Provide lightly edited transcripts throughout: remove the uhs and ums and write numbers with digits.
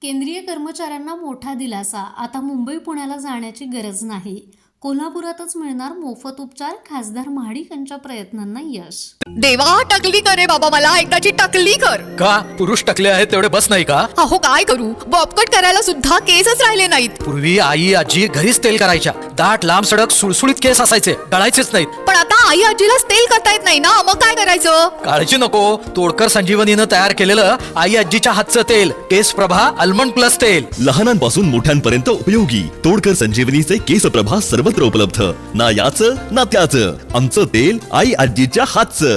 केंद्रीय कर्मचाऱ्यांना मोठा दिलासा. आता मुंबई पुण्याला जाण्याची गरज नाही. कोल्हापुरातच मिळणार मोफत उपचार. खासदार महाडिक यांच्या प्रयत्नांना यश. देवा, टकली करे बाबा, मला एकदाची टकली कर. का पुरुष टकले आहेत तेवढे बस नाही का? अहो काय करू, बॉबकट करायला सुद्धा केसच राहिले नाहीत. पूर्वी आई आजी घरीच तेल करायच्या. दाट लांब सडक सुळसुळीत केस असायचे, गळायचेच नाहीत. पण आता आई आजीलाच तेल करता येत नाही ना, मग काय करायचं? काळजी नको, तोडकर संजीवनीनं तयार केलेलं आई आजीच्या हातचं तेल केस प्रभा आल्मंड प्लस तेल. लहानांपासून मोठ्यांपर्यंत उपयोगी तोडकर संजीवनीचे केस प्रभा सर्वत्र उपलब्ध. ना याचं ना त्याचं, आमचं तेल आई आजीच्या हातचं.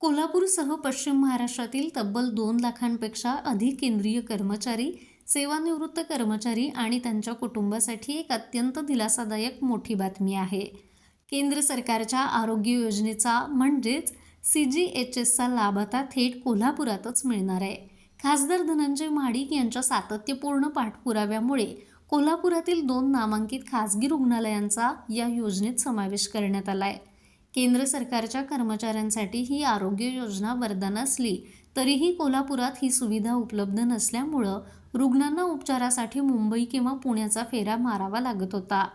कोल्हापूरसह पश्चिम महाराष्ट्रातील तब्बल 2 लाखांपेक्षा अधिक केंद्रीय कर्मचारी, सेवानिवृत्त कर्मचारी आणि त्यांच्या कुटुंबासाठी एक अत्यंत दिलासादायक मोठी बातमी आहे. केंद्र सरकारच्या आरोग्य योजनेचा म्हणजेच CGHSचा लाभ आता थेट कोल्हापुरातच मिळणार आहे. खासदार धनंजय महाडिक यांच्या सातत्यपूर्ण पाठपुराव्यामुळे कोल्हापुरातील 2 नामांकित खासगी रुग्णालयांचा या योजनेत समावेश करण्यात आला आहे. केंद्र सरकारच्या कर्मचाऱ्यांसाठी ही आरोग्य योजना वरदान असली तरीही कोल्हापुरात ही सुविधा उपलब्ध नसल्यामुळं रुग्णांना उपचारासाठी मुंबई किंवा पुण्याचा फेरा मारावा लागत होता.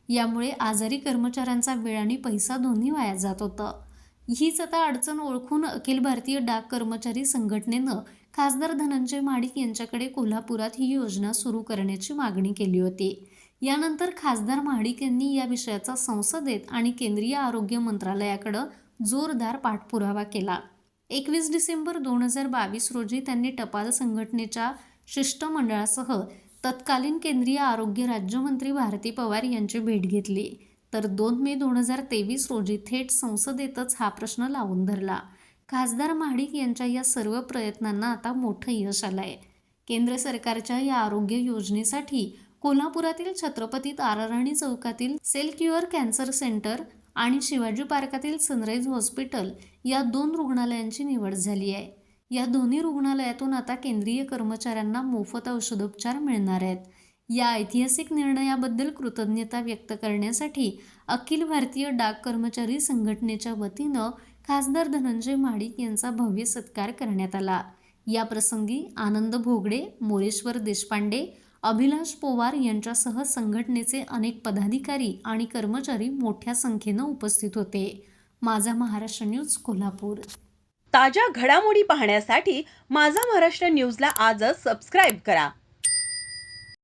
यामुळे आजारी कर्मचाऱ्यांचा वेळ आणि पैसा दोन्ही वाया जात होतं. हीच आता अडचण ओळखून अखिल भारतीय डाक कर्मचारी संघटनेनं खासदार धनंजय महाडिक यांच्याकडे कोल्हापुरात ही योजना सुरू करण्याची मागणी केली होती. यानंतर खासदार महाडिक यांनी या विषयाचा संसदेत आणि केंद्रीय आरोग्य मंत्रालयाकडे जोरदार पाठपुरावा केला. 21 डिसेंबर 2022 रोजी त्यांनी टपाल संघटनेच्या शिष्टमंडळासह तत्कालीन केंद्रीय आरोग्य राज्यमंत्री भारती पवार यांची भेट घेतली. तर 2 मे 2023 रोजी थेट संसदेतच हा प्रश्न लावून धरला. खासदार महाडिक यांच्या या सर्व प्रयत्नांना आता मोठं यश आलंय. केंद्र सरकारच्या या आरोग्य योजनेसाठी कोल्हापुरातील छत्रपती ताराराणी चौकातील सेल क्युअर कॅन्सर सेंटर आणि शिवाजी पार्कातील सनराइज हॉस्पिटल या 2 रुग्णालयांची निवड झाली आहे. या दोन्ही रुग्णालयातून आता केंद्रीय कर्मचाऱ्यांना मोफत औषधोपचार मिळणार आहेत. या ऐतिहासिक निर्णयाबद्दल कृतज्ञता व्यक्त करण्यासाठी अखिल भारतीय डाक कर्मचारी संघटनेच्या वतीनं खासदार धनंजय महाडिक यांचा भव्य सत्कार करण्यात आला. या प्रसंगी आनंद भोगडे, मोरेश्वर देशपांडे, अभिलाष पोवार यांच्यासह संघटनेचे अनेक पदाधिकारी आणि कर्मचारी मोठ्या संख्येनं उपस्थित होते. माझा महाराष्ट्र न्यूज, कोल्हापूर. ताज्या घडामोडी पाहण्यासाठी माझा महाराष्ट्र न्यूजला आजच सबस्क्राईब करा.